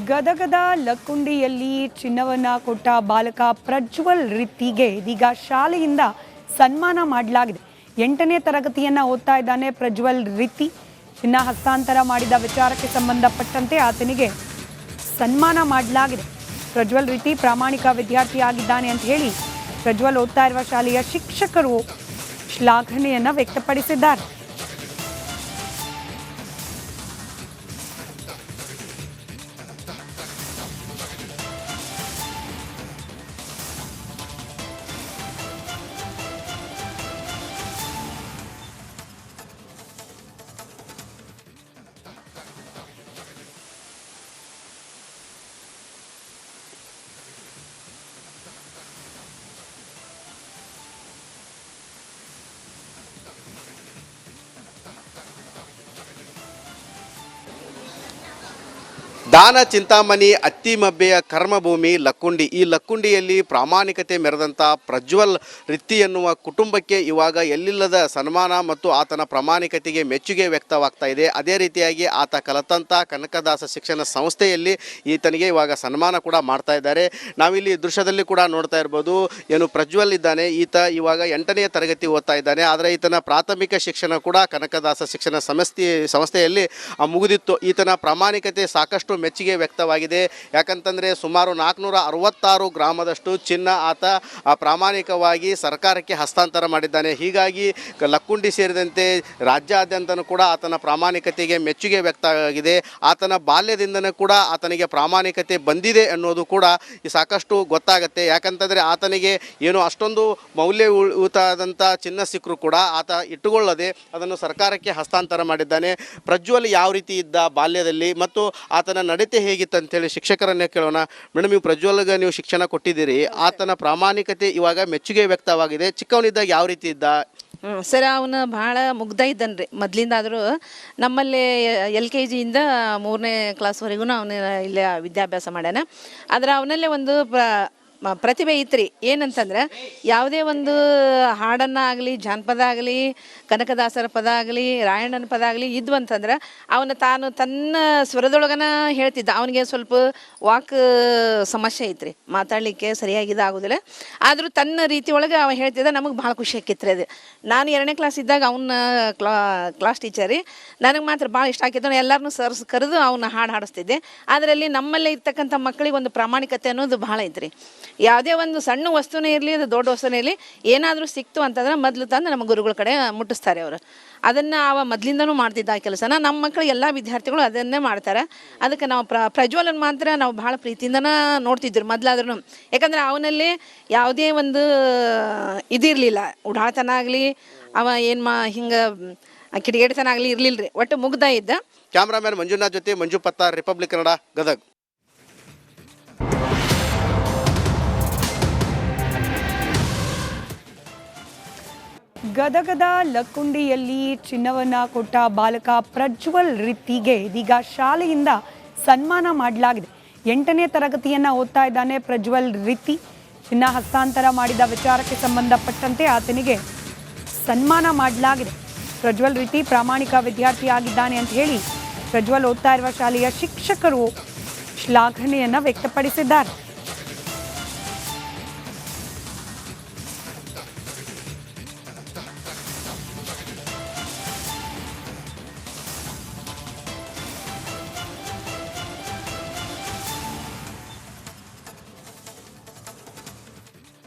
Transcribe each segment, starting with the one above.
ಗದಗದ ಲಕ್ಕುಂಡಿಯಲ್ಲಿ ಚಿನ್ನವನ್ನ ಕೊಟ್ಟ ಬಾಲಕ ಪ್ರಜ್ವಲ್ ರಿತ್ತಿಗೆ ಇದೀಗ ಶಾಲೆಯಿಂದ ಸನ್ಮಾನ ಮಾಡಲಾಗಿದೆ. 8ನೇ ತರಗತಿಯನ್ನ ಓದ್ತಾ ಇದ್ದಾನೆ ಪ್ರಜ್ವಲ್ ರಿತ್ತಿ. ಚಿನ್ನ ಹಸ್ತಾಂತರ ಮಾಡಿದ ವಿಚಾರಕ್ಕೆ ಸಂಬಂಧಪಟ್ಟಂತೆ ಆತನಿಗೆ ಸನ್ಮಾನ ಮಾಡಲಾಗಿದೆ. ಪ್ರಜ್ವಲ್ ರಿತ್ತಿ ಪ್ರಾಮಾಣಿಕ ವಿದ್ಯಾರ್ಥಿಯಾಗಿದ್ದಾನೆ ಅಂತ ಹೇಳಿ ಪ್ರಜ್ವಲ್ ಓದ್ತಾ ಇರುವ ಶಾಲೆಯ ಶಿಕ್ಷಕರು ಶ್ಲಾಘನೆಯನ್ನ ವ್ಯಕ್ತಪಡಿಸಿದ್ದಾರೆ. ದಾನ ಚಿಂತಾಮಣಿ ಅತ್ತಿಮಬ್ಬೆಯ ಕರ್ಮಭೂಮಿ ಲಕ್ಕುಂಡಿ. ಈ ಲಕ್ಕುಂಡಿಯಲ್ಲಿ ಪ್ರಾಮಾಣಿಕತೆ ಮೆರೆದಂಥ ಪ್ರಜ್ವಲ್ ರಿತ್ತಿ ಎನ್ನುವ ಕುಟುಂಬಕ್ಕೆ ಇವಾಗ ಎಲ್ಲಿಲ್ಲದ ಸನ್ಮಾನ ಮತ್ತು ಆತನ ಪ್ರಾಮಾಣಿಕತೆಗೆ ಮೆಚ್ಚುಗೆ ವ್ಯಕ್ತವಾಗ್ತಾ ಇದೆ. ಅದೇ ರೀತಿಯಾಗಿ ಆತ ಕಲಿತಂಥ ಕನಕದಾಸ ಶಿಕ್ಷಣ ಸಂಸ್ಥೆಯಲ್ಲಿ ಈತನಿಗೆ ಇವಾಗ ಸನ್ಮಾನ ಕೂಡ ಮಾಡ್ತಾ ಇದ್ದಾರೆ. ನಾವಿಲ್ಲಿ ದೃಶ್ಯದಲ್ಲಿ ಕೂಡ ನೋಡ್ತಾ ಇರ್ಬೋದು. ಏನು ಪ್ರಜ್ವಲ್ ಇದ್ದಾನೆ, ಈತ ಇವಾಗ 8ನೇ ತರಗತಿ ಓದ್ತಾ ಇದ್ದಾನೆ. ಆದರೆ ಈತನ ಪ್ರಾಥಮಿಕ ಶಿಕ್ಷಣ ಕೂಡ ಕನಕದಾಸ ಶಿಕ್ಷಣ ಸಂಸ್ಥೆಯಲ್ಲಿ ಮುಗಿದಿತ್ತು. ಈತನ ಪ್ರಾಮಾಣಿಕತೆ ಸಾಕಷ್ಟು ಮೆಚ್ಚುಗೆ ವ್ಯಕ್ತವಾಗಿದೆ. ಯಾಕಂತಂದರೆ ಸುಮಾರು 466 ಗ್ರಾಮದಷ್ಟು ಚಿನ್ನ ಆತ ಪ್ರಾಮಾಣಿಕವಾಗಿ ಸರ್ಕಾರಕ್ಕೆ ಹಸ್ತಾಂತರ ಮಾಡಿದ್ದಾನೆ. ಹೀಗಾಗಿ ಲಕ್ಕುಂಡಿ ಸೇರಿದಂತೆ ರಾಜ್ಯಾದ್ಯಂತನೂ ಕೂಡ ಆತನ ಪ್ರಾಮಾಣಿಕತೆಗೆ ಮೆಚ್ಚುಗೆ ವ್ಯಕ್ತವಾಗಿದೆ. ಆತನ ಬಾಲ್ಯದಿಂದನೂ ಕೂಡ ಆತನಿಗೆ ಪ್ರಾಮಾಣಿಕತೆ ಬಂದಿದೆ ಅನ್ನೋದು ಕೂಡ ಸಾಕಷ್ಟು ಗೊತ್ತಾಗುತ್ತೆ. ಯಾಕಂತಂದರೆ ಆತನಿಗೆ ಏನು ಅಷ್ಟೊಂದು ಮೌಲ್ಯಯುತವಾದಂಥ ಚಿನ್ನ ಸಿಕ್ಕರೂ ಕೂಡ ಆತ ಇಟ್ಟುಕೊಳ್ಳದೆ ಅದನ್ನು ಸರ್ಕಾರಕ್ಕೆ ಹಸ್ತಾಂತರ ಮಾಡಿದ್ದಾನೆ. ಪ್ರಜ್ವಲ್ ಯಾವ ರೀತಿ ಇದ್ದ ಬಾಲ್ಯದಲ್ಲಿ ಮತ್ತು ಆತನ ನಡತೆ ಹೇಗಿತ್ತು ಅಂತೇಳಿ ಶಿಕ್ಷಕರನ್ನೇ ಕೇಳೋಣ. ಮೇಡಮ್, ನೀವು ಪ್ರಜ್ವಲ್ಗೆ ನೀವು ಶಿಕ್ಷಣ ಕೊಟ್ಟಿದ್ದೀರಿ, ಆತನ ಪ್ರಾಮಾಣಿಕತೆ ಇವಾಗ ಮೆಚ್ಚುಗೆ ವ್ಯಕ್ತವಾಗಿದೆ. ಚಿಕ್ಕವನಿದ್ದಾಗ ಯಾವ ರೀತಿ ಇದ್ದ? ಸರ್, ಅವನು ಭಾಳ ಮುಗ್ಧ ಇದ್ದಾನೆ ರೀ ಮೊದಲಿಂದಾದರೂ. ನಮ್ಮಲ್ಲಿ LKGಯಿಂದ 3ನೇ ಕ್ಲಾಸ್ವರೆಗೂ ಅವನು ಇಲ್ಲೇ ವಿದ್ಯಾಭ್ಯಾಸ ಮಾಡ್ಯಾನ. ಆದರೆ ಅವನಲ್ಲೇ ಒಂದು ಪ್ರತಿಭೆ ಇತ್ತು ಏನಂತಂದ್ರೆ ಯಾವುದೇ ಒಂದು ಹಾಡನ್ನು ಆಗಲಿ, ಜಾನಪದ ಆಗಲಿ, ಕನಕದಾಸರ ಪದ ಆಗಲಿ, ರಾಯಣ್ಣನ ಪದ ಆಗಲಿ ಇದ್ವು ಅಂತಂದ್ರೆ ಅವನು ತಾನು ತನ್ನ ಸ್ವರದೊಳಗನ ಹೇಳ್ತಿದ್ದ. ಅವನಿಗೆ ಸ್ವಲ್ಪ ವಾಕ್ ಸಮಸ್ಯೆ ಐತ್ರಿ, ಮಾತಾಡಲಿಕ್ಕೆ ಸರಿಯಾಗಿದೆ ಆಗೋದಿಲ್ಲ. ಆದರೂ ತನ್ನ ರೀತಿ ಒಳಗೆ ಅವ ಹೇಳ್ತಿದ್ದ. ನಮಗೆ ಭಾಳ ಖುಷಿ ಆಕಿತ್ತು ಅದು. ನಾನು 2ನೇ ಕ್ಲಾಸ್ ಇದ್ದಾಗ ಅವನ ಕ್ಲಾಸ್ ಟೀಚರಿ ನನಗೆ ಮಾತ್ರ ಭಾಳ ಇಷ್ಟ ಆಕಿತ್ತು. ಎಲ್ಲರನ್ನೂ ಕರೆದು ಅವನ್ನ ಹಾಡು ಹಾಡಿಸ್ತಿದ್ದೆ. ಅದರಲ್ಲಿ ನಮ್ಮಲ್ಲೇ ಇರ್ತಕ್ಕಂಥ ಮಕ್ಕಳಿಗೆ ಒಂದು ಪ್ರಾಮಾಣಿಕತೆ ಅನ್ನೋದು ಭಾಳ ಐತ್ರಿ. ಯಾವುದೇ ಒಂದು ಸಣ್ಣ ವಸ್ತುನೇ ಇರಲಿ, ಅದು ದೊಡ್ಡ ವಸ್ತುನೇ ಇರಲಿ, ಏನಾದರೂ ಸಿಕ್ತು ಅಂತಂದ್ರೆ ಮೊದಲು ತಂದು ನಮ್ಮ ಗುರುಗಳ ಕಡೆ ಮುಟ್ಟಿಸ್ತಾರೆ ಅವರು. ಅದನ್ನು ಅವ ಮೊದಲಿಂದನೂ ಮಾಡ್ತಿದ್ದ ಆ ಕೆಲಸನ. ನಮ್ಮ ಮಕ್ಕಳು ಎಲ್ಲ ವಿದ್ಯಾರ್ಥಿಗಳು ಅದನ್ನೇ ಮಾಡ್ತಾರೆ. ಅದಕ್ಕೆ ನಾವು ಪ್ರಜ್ವಲನ್ ಮಾತ್ರ ನಾವು ಭಾಳ ಪ್ರೀತಿಯಿಂದನೇ ನೋಡ್ತಿದ್ರು ಮೊದಲಾದ್ರೂ. ಯಾಕಂದರೆ ಅವನಲ್ಲಿ ಯಾವುದೇ ಒಂದು ಇದಿರಲಿಲ್ಲ, ಉಡಾತನ ಆಗಲಿ, ಅವ ಏನು ಹಿಂಗೆ ಕಿಡಿಗೇಡಿತನ ಆಗಲಿ ಇರಲಿಲ್ಲ ರೀ. ಒಟ್ಟು ಮುಗ್ಧ ಇದ್ದ. ಕ್ಯಾಮ್ರಾಮ್ಯಾನ್ ಮಂಜುನಾಥ್ ಜೊತೆ ಮಂಜು ಪತ್ತಾರ್, ರಿಪಬ್ಲಿಕ್ ಕನ್ನಡ, ಗದಗ್. ಗದಗದ ಲಕ್ಕುಂಡಿಯಲ್ಲಿ ಚಿನ್ನವನ್ನ ಕೊಟ್ಟ ಬಾಲಕ ಪ್ರಜ್ವಲ್ ರಿತ್ತಿಗೆ ಇದೀಗ ಶಾಲೆಯಿಂದ ಸನ್ಮಾನ ಮಾಡಲಾಗಿದೆ. 8ನೇ ತರಗತಿಯನ್ನ ಓದ್ತಾ ಇದ್ದಾನೆ ಪ್ರಜ್ವಲ್ ರಿತ್ತಿ. ಚಿನ್ನ ಹಸ್ತಾಂತರ ಮಾಡಿದ ವಿಚಾರಕ್ಕೆ ಸಂಬಂಧಪಟ್ಟಂತೆ ಆತನಿಗೆ ಸನ್ಮಾನ ಮಾಡಲಾಗಿದೆ. ಪ್ರಜ್ವಲ್ ರಿತ್ತಿ ಪ್ರಾಮಾಣಿಕ ವಿದ್ಯಾರ್ಥಿಯಾಗಿದ್ದಾನೆ ಅಂತ ಹೇಳಿ ಪ್ರಜ್ವಲ್ ಓದ್ತಾ ಇರುವ ಶಾಲೆಯ ಶಿಕ್ಷಕರು ಶ್ಲಾಘನೆಯನ್ನ ವ್ಯಕ್ತಪಡಿಸಿದ್ದಾರೆ.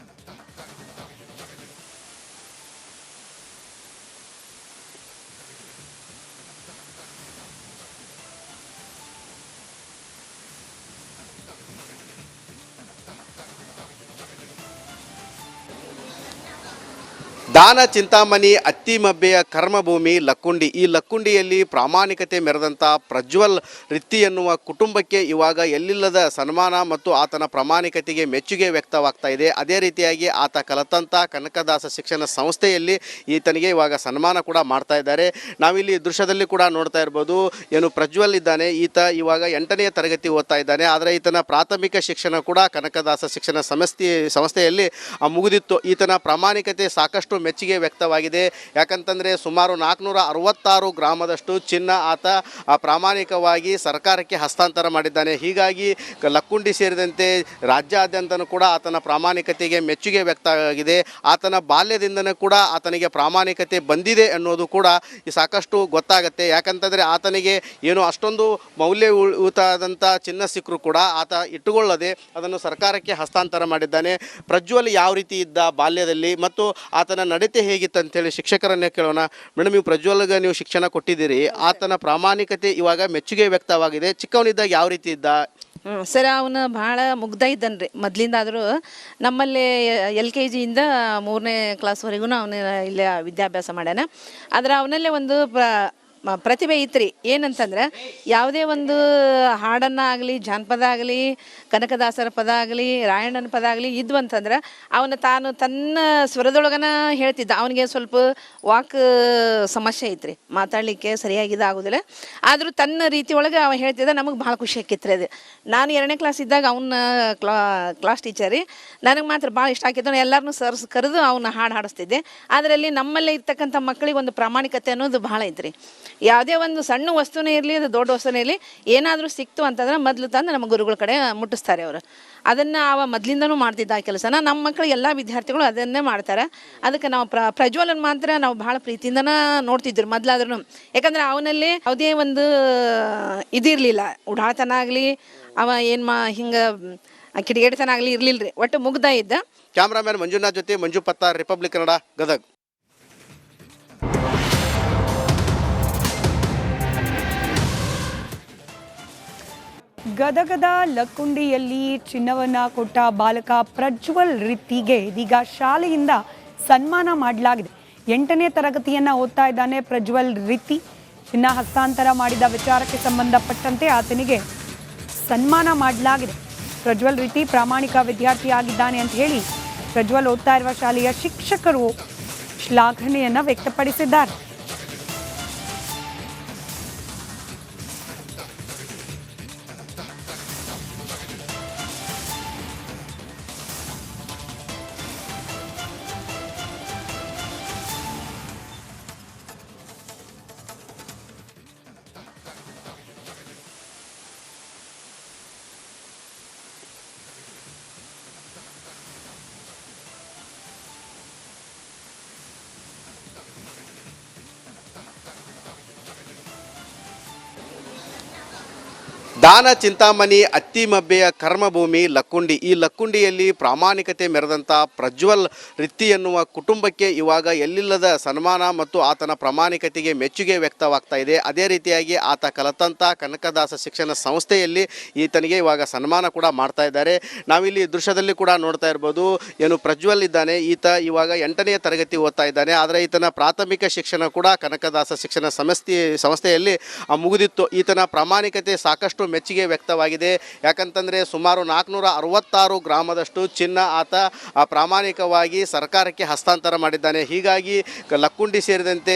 ದಾನ ಚಿಂತಾಮಣಿ ಅತ್ತಿಮಬ್ಬೆಯ ಕರ್ಮಭೂಮಿ ಲಕ್ಕುಂಡಿ. ಈ ಲಕ್ಕುಂಡಿಯಲ್ಲಿ ಪ್ರಾಮಾಣಿಕತೆ ಮೆರೆದಂಥ ಪ್ರಜ್ವಲ್ ರಿತ್ತಿ ಎನ್ನುವ ಕುಟುಂಬಕ್ಕೆ ಇವಾಗ ಎಲ್ಲಿಲ್ಲದ ಸನ್ಮಾನ ಮತ್ತು ಆತನ ಪ್ರಾಮಾಣಿಕತೆಗೆ ಮೆಚ್ಚುಗೆ ವ್ಯಕ್ತವಾಗ್ತಾ ಇದೆ. ಅದೇ ರೀತಿಯಾಗಿ ಆತ ಕಲಿತಂಥ ಕನಕದಾಸ ಶಿಕ್ಷಣ ಸಂಸ್ಥೆಯಲ್ಲಿ ಈತನಿಗೆ ಇವಾಗ ಸನ್ಮಾನ ಕೂಡ ಮಾಡ್ತಾ ಇದ್ದಾರೆ. ನಾವಿಲ್ಲಿ ದೃಶ್ಯದಲ್ಲಿ ಕೂಡ ನೋಡ್ತಾ ಇರ್ಬೋದು. ಏನು ಪ್ರಜ್ವಲ್ ಇದ್ದಾನೆ, ಈತ ಇವಾಗ 8ನೇ ತರಗತಿ ಓದ್ತಾ ಇದ್ದಾನೆ. ಆದರೆ ಈತನ ಪ್ರಾಥಮಿಕ ಶಿಕ್ಷಣ ಕೂಡ ಕನಕದಾಸ ಶಿಕ್ಷಣ ಸಂಸ್ಥೆಯಲ್ಲಿ ಮುಗಿದಿತ್ತು. ಈತನ ಪ್ರಾಮಾಣಿಕತೆ ಸಾಕಷ್ಟು ಮೆಚ್ಚುಗೆ ವ್ಯಕ್ತವಾಗಿದೆ. ಯಾಕಂತಂದರೆ ಸುಮಾರು 466 ಗ್ರಾಮದಷ್ಟು ಚಿನ್ನ ಆತ ಪ್ರಾಮಾಣಿಕವಾಗಿ ಸರ್ಕಾರಕ್ಕೆ ಹಸ್ತಾಂತರ ಮಾಡಿದ್ದಾನೆ. ಹೀಗಾಗಿ ಲಕ್ಕುಂಡಿ ಸೇರಿದಂತೆ ರಾಜ್ಯಾದ್ಯಂತನೂ ಕೂಡ ಆತನ ಪ್ರಾಮಾಣಿಕತೆಗೆ ಮೆಚ್ಚುಗೆ ವ್ಯಕ್ತವಾಗಿದೆ. ಆತನ ಬಾಲ್ಯದಿಂದನೂ ಕೂಡ ಆತನಿಗೆ ಪ್ರಾಮಾಣಿಕತೆ ಬಂದಿದೆ ಅನ್ನೋದು ಕೂಡ ಸಾಕಷ್ಟು ಗೊತ್ತಾಗುತ್ತೆ. ಯಾಕಂತಂದರೆ ಆತನಿಗೆ ಏನು ಅಷ್ಟೊಂದು ಮೌಲ್ಯಯುತವಾದಂಥ ಚಿನ್ನ ಸಿಕ್ಕರೂ ಕೂಡ ಆತ ಇಟ್ಟುಕೊಳ್ಳದೆ ಅದನ್ನು ಸರ್ಕಾರಕ್ಕೆ ಹಸ್ತಾಂತರ ಮಾಡಿದ್ದಾನೆ. ಪ್ರಜ್ವಲ್ ಯಾವ ರೀತಿ ಇದ್ದ ಬಾಲ್ಯದಲ್ಲಿ ಮತ್ತು ಆತನ ನಡತೆ ಹೇಗಿತ್ತು ಅಂತೇಳಿ ಶಿಕ್ಷಕರನ್ನೇ ಕೇಳೋಣ. ಮೇಡಮ್, ನೀವು ಪ್ರಜ್ವಲ್ಗೆ ನೀವು ಶಿಕ್ಷಣ ಕೊಟ್ಟಿದ್ದೀರಿ, ಆತನ ಪ್ರಾಮಾಣಿಕತೆ ಇವಾಗ ಮೆಚ್ಚುಗೆ ವ್ಯಕ್ತವಾಗಿದೆ. ಚಿಕ್ಕವನಿದ್ದಾಗ ಯಾವ ರೀತಿ ಇದ್ದ? ಸರ್, ಅವನು ಭಾಳ ಮುಗ್ಧ ಇದ್ದನ್ರಿ ಮೊದಲಿಂದಾದರೂ. ನಮ್ಮಲ್ಲಿ LKGಯಿಂದ 3ನೇ ಕ್ಲಾಸ್ವರೆಗೂ ಅವನು ಇಲ್ಲೇ ವಿದ್ಯಾಭ್ಯಾಸ ಮಾಡ್ಯಾನ. ಆದರೆ ಅವನಲ್ಲೇ ಒಂದು ಪ್ರತಿಭೆ ಇತ್ರಿ. ಏನಂತಂದ್ರೆ ಯಾವುದೇ ಒಂದು ಹಾಡನ್ನು ಆಗಲಿ, ಜಾನಪದ ಆಗಲಿ, ಕನಕದಾಸರ ಪದ ಆಗಲಿ, ರಾಯಣ್ಣನ ಪದ ಆಗಲಿ ಇದ್ವು ಅಂತಂದ್ರೆ ಅವನು ತಾನು ತನ್ನ ಸ್ವರದೊಳಗನ ಹೇಳ್ತಿದ್ದ. ಅವನಿಗೆ ಸ್ವಲ್ಪ ವಾಕ್ ಸಮಸ್ಯೆ ಐತ್ರಿ, ಮಾತಾಡಲಿಕ್ಕೆ ಸರಿಯಾಗಿದೆ ಆಗೋದಿಲ್ಲ. ಆದರೂ ತನ್ನ ರೀತಿ ಒಳಗೆ ಅವ ಹೇಳ್ತಿದ್ದ. ನಮಗೆ ಭಾಳ ಖುಷಿ ಆಕಿತ್ರಿ ಅದು. ನಾನು 2ನೇ ಕ್ಲಾಸ್ ಇದ್ದಾಗ ಅವನ ಕ್ಲಾಸ್ ಟೀಚರಿ ನನಗೆ ಮಾತ್ರ ಭಾಳ ಇಷ್ಟ ಆಕಿತ್ತು. ಎಲ್ಲರನ್ನೂ ಕರೆದು ಅವನ್ನ ಹಾಡು ಹಾಡಿಸ್ತಿದ್ದೆ. ಅದರಲ್ಲಿ ನಮ್ಮಲ್ಲೇ ಇರ್ತಕ್ಕಂಥ ಮಕ್ಕಳಿಗೆ ಒಂದು ಪ್ರಾಮಾಣಿಕತೆ ಅನ್ನೋದು ಭಾಳ ಐತ್ರಿ. ಯಾವುದೇ ಒಂದು ಸಣ್ಣ ವಸ್ತುನೇ ಇರಲಿ, ಅದು ದೊಡ್ಡ ವಸ್ತುನೇ ಇರಲಿ, ಏನಾದರೂ ಸಿಕ್ತು ಅಂತಂದ್ರೆ ಮೊದಲು ತಂದು ನಮ್ಮ ಗುರುಗಳ ಕಡೆ ಮುಟ್ಟಿಸ್ತಾರೆ ಅವರು. ಅದನ್ನು ಅವ ಮೊದಲಿಂದನೂ ಮಾಡ್ತಿದ್ದ ಆ ಕೆಲಸನ. ನಮ್ಮ ಮಕ್ಕಳು ಎಲ್ಲ ವಿದ್ಯಾರ್ಥಿಗಳು ಅದನ್ನೇ ಮಾಡ್ತಾರೆ. ಅದಕ್ಕೆ ನಾವು ಪ್ರಜ್ವಲನ್ ಮಾತ್ರ ನಾವು ಭಾಳ ಪ್ರೀತಿಯಿಂದನ ನೋಡ್ತಿದ್ರು ಮೊದಲಾದ್ರೂ. ಯಾಕಂದ್ರೆ ಅವನಲ್ಲಿ ಯಾವುದೇ ಒಂದು ಇದಿರಲಿಲ್ಲ, ಉಡಾತನ ಆಗಲಿ, ಅವ ಏನು ಹಿಂಗೆ ಕಿಡಿಗೇಡಿತನ ಆಗಲಿ ಇರಲಿಲ್ಲ ರೀ. ಒಟ್ಟು ಮುಗ್ಧ ಇದ್ದ. ಕ್ಯಾಮ್ರಾಮ್ಯಾನ್ ಮಂಜುನಾಥ್ ಜೊತೆ ಮಂಜು ಪತ್ತಾರ್, ರಿಪಬ್ಲಿಕ್ ಕನ್ನಡ, ಗದಗ್. ಗದಗದ ಲಕ್ಕುಂಡಿಯಲ್ಲಿ ಚಿನ್ನವನ್ನ ಕೊಟ್ಟ ಬಾಲಕ ಪ್ರಜ್ವಲ್ ರಿತ್ತಿಗೆ ಇದೀಗ ಶಾಲೆಯಿಂದ ಸನ್ಮಾನ ಮಾಡಲಾಗಿದೆ. 8ನೇ ತರಗತಿಯನ್ನ ಓದ್ತಾ ಇದ್ದಾನೆ ಪ್ರಜ್ವಲ್ ರಿತ್ತಿ. ಚಿನ್ನ ಹಸ್ತಾಂತರ ಮಾಡಿದ ವಿಚಾರಕ್ಕೆ ಸಂಬಂಧಪಟ್ಟಂತೆ ಆತನಿಗೆ ಸನ್ಮಾನ ಮಾಡಲಾಗಿದೆ. ಪ್ರಜ್ವಲ್ ರಿತ್ತಿ ಪ್ರಾಮಾಣಿಕ ವಿದ್ಯಾರ್ಥಿಯಾಗಿದ್ದಾನೆ ಅಂತ ಹೇಳಿ ಪ್ರಜ್ವಲ್ ಓದ್ತಾ ಇರುವ ಶಾಲೆಯ ಶಿಕ್ಷಕರು ಶ್ಲಾಘನೆಯನ್ನ ವ್ಯಕ್ತಪಡಿಸಿದ್ದಾರೆ. ದಾನ ಚಿಂತಾಮಣಿ ಅತ್ತಿಮಬ್ಬೆಯ ಕರ್ಮಭೂಮಿ ಲಕ್ಕುಂಡಿ. ಈ ಲಕ್ಕುಂಡಿಯಲ್ಲಿ ಪ್ರಾಮಾಣಿಕತೆ ಮೆರೆದಂಥ ಪ್ರಜ್ವಲ್ ರಿತ್ತಿ ಎನ್ನುವ ಕುಟುಂಬಕ್ಕೆ ಇವಾಗ ಎಲ್ಲಿಲ್ಲದ ಸನ್ಮಾನ ಮತ್ತು ಆತನ ಪ್ರಾಮಾಣಿಕತೆಗೆ ಮೆಚ್ಚುಗೆ ವ್ಯಕ್ತವಾಗ್ತಾ ಇದೆ. ಅದೇ ರೀತಿಯಾಗಿ ಆತ ಕಲಿತಂಥ ಕನಕದಾಸ ಶಿಕ್ಷಣ ಸಂಸ್ಥೆಯಲ್ಲಿ ಈತನಿಗೆ ಇವಾಗ ಸನ್ಮಾನ ಕೂಡ ಮಾಡ್ತಾ ಇದ್ದಾರೆ. ನಾವಿಲ್ಲಿ ದೃಶ್ಯದಲ್ಲಿ ಕೂಡ ನೋಡ್ತಾ ಇರ್ಬೋದು. ಏನು ಪ್ರಜ್ವಲ್ ಇದ್ದಾನೆ, ಈತ ಇವಾಗ 8ನೇ ತರಗತಿ ಓದ್ತಾ ಇದ್ದಾನೆ. ಆದರೆ ಈತನ ಪ್ರಾಥಮಿಕ ಶಿಕ್ಷಣ ಕೂಡ ಕನಕದಾಸ ಶಿಕ್ಷಣ ಸಂಸ್ಥೆಯಲ್ಲಿ ಮುಗಿದಿತ್ತು. ಈತನ ಪ್ರಾಮಾಣಿಕತೆ ಸಾಕಷ್ಟು ಮೆಚ್ಚುಗೆ ವ್ಯಕ್ತವಾಗಿದೆ. ಯಾಕಂತಂದರೆ ಸುಮಾರು 466 ಗ್ರಾಮದಷ್ಟು ಚಿನ್ನ ಆತ ಪ್ರಾಮಾಣಿಕವಾಗಿ ಸರ್ಕಾರಕ್ಕೆ ಹಸ್ತಾಂತರ ಮಾಡಿದ್ದಾನೆ. ಹೀಗಾಗಿ ಲಕ್ಕುಂಡಿ ಸೇರಿದಂತೆ